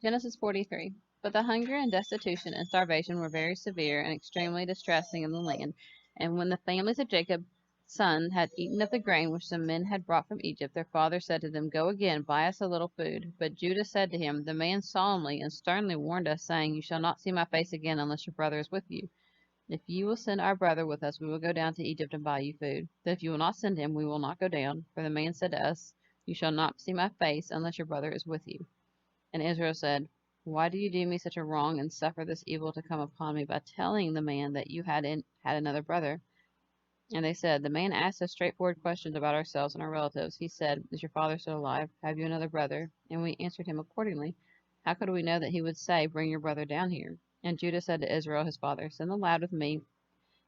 Genesis 43. But the hunger and destitution and starvation were very severe and extremely distressing in the land. And when the families of Jacob's son had eaten of the grain which the men had brought from Egypt, their father said to them, Go again, buy us a little food. But Judah said to him, The man solemnly and sternly warned us, saying, You shall not see my face again unless your brother is with you. If you will send our brother with us, we will go down to Egypt and buy you food. But if you will not send him, we will not go down. For the man said to us, You shall not see my face unless your brother is with you. And Israel said, Why do you do me such a wrong and suffer this evil to come upon me by telling the man that you had another brother? And they said, The man asked us straightforward questions about ourselves and our relatives. He said, Is your father still alive? Have you another brother? And we answered him accordingly. How could we know that he would say, Bring your brother down here? And Judah said to Israel his father, Send the lad with me,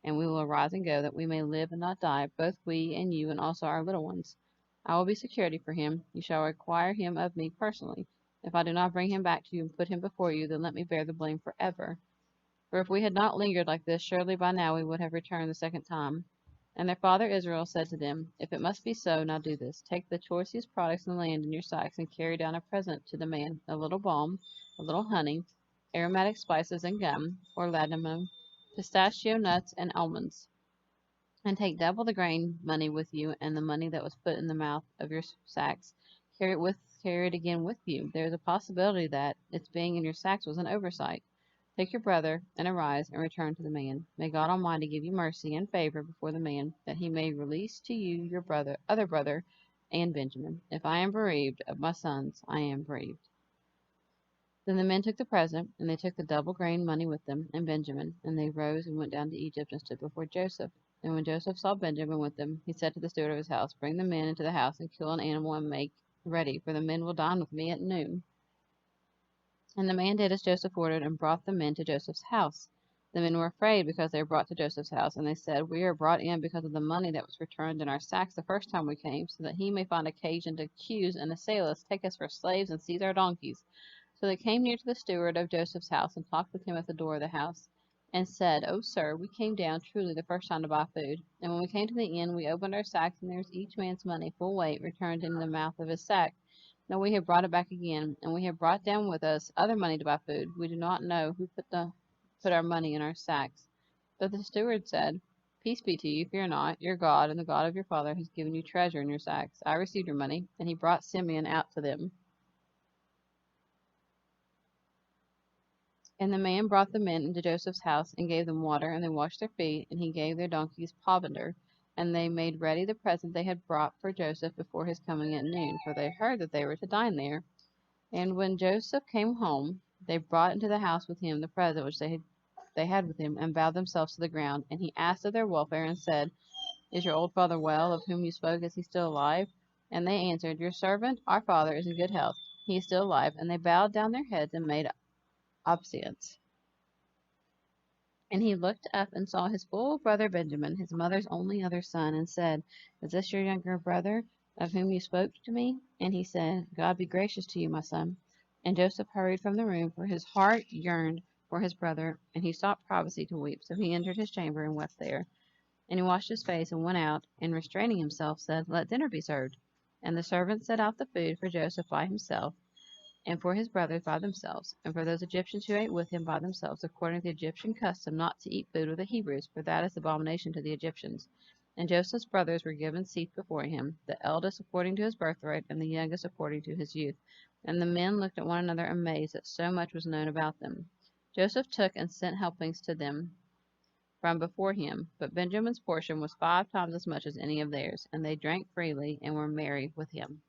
and we will arise and go, that we may live and not die, both we and you, and also our little ones. I will be security for him. You shall require him of me personally. If I do not bring him back to you and put him before you, then let me bear the blame forever. For if we had not lingered like this, surely by now we would have returned the second time. And their father Israel said to them, If it must be so, now do this. Take the choicest products in the land in your sacks, and carry down a present to the man, a little balm, a little honey, aromatic spices and gum, or ladanum, pistachio nuts and almonds. And take double the grain money with you, and the money that was put in the mouth of your sacks. Carry it again with you. There is a possibility that its being in your sacks was an oversight. Take your brother, and arise, and return to the man. May God Almighty give you mercy and favor before the man, that he may release to you your other brother, and Benjamin. If I am bereaved of my sons, I am bereaved. Then the men took the present, and they took the double grain money with them, and Benjamin, and they rose and went down to Egypt and stood before Joseph. And when Joseph saw Benjamin with them, he said to the steward of his house, Bring the men into the house, and kill an animal, and make ready, for the men will dine with me at noon. And the man did as Joseph ordered, and brought the men to Joseph's house. The men were afraid because they were brought to Joseph's house, and they said, We are brought in because of the money that was returned in our sacks the first time we came, so that he may find occasion to accuse and assail us, take us for slaves, and seize our donkeys. So they came near to the steward of Joseph's house, and talked with him at the door of the house, and said, O sir, we came down truly the first time to buy food. And when we came to the inn, we opened our sacks, and there was each man's money, full weight, returned in the mouth of his sack. Now we have brought it back again, and we have brought down with us other money to buy food. We do not know who put our money in our sacks. But the steward said, Peace be to you, fear not. Your God and the God of your father has given you treasure in your sacks. I received your money. And he brought Simeon out to them. And the man brought the men into Joseph's house, and gave them water, and they washed their feet, and he gave their donkeys provender. And they made ready the present they had brought for Joseph before his coming at noon, for they heard that they were to dine there. And when Joseph came home, they brought into the house with him the present which they had with him, and bowed themselves to the ground. And he asked of their welfare, and said, Is your old father well, of whom you spoke? Is he still alive? And they answered, Your servant, our father, is in good health. He is still alive. And they bowed down their heads and made obeisance. And he looked up and saw his full brother Benjamin, his mother's only other son, and said, Is this your younger brother, of whom you spoke to me? And he said, God be gracious to you, my son. And Joseph hurried from the room, for his heart yearned for his brother, and he sought privacy to weep. So he entered his chamber and wept there. And he washed his face and went out, and restraining himself, said, Let dinner be served. And the servants set out the food for Joseph by himself, and for his brothers by themselves, and for those Egyptians who ate with him by themselves, according to the Egyptian custom, not to eat food with the Hebrews, for that is abomination to the Egyptians. And Joseph's brothers were given seats before him, the eldest according to his birthright, and the youngest according to his youth. And the men looked at one another amazed that so much was known about them. Joseph took and sent helpings to them from before him, but Benjamin's portion was 5 times as much as any of theirs, and they drank freely and were merry with him.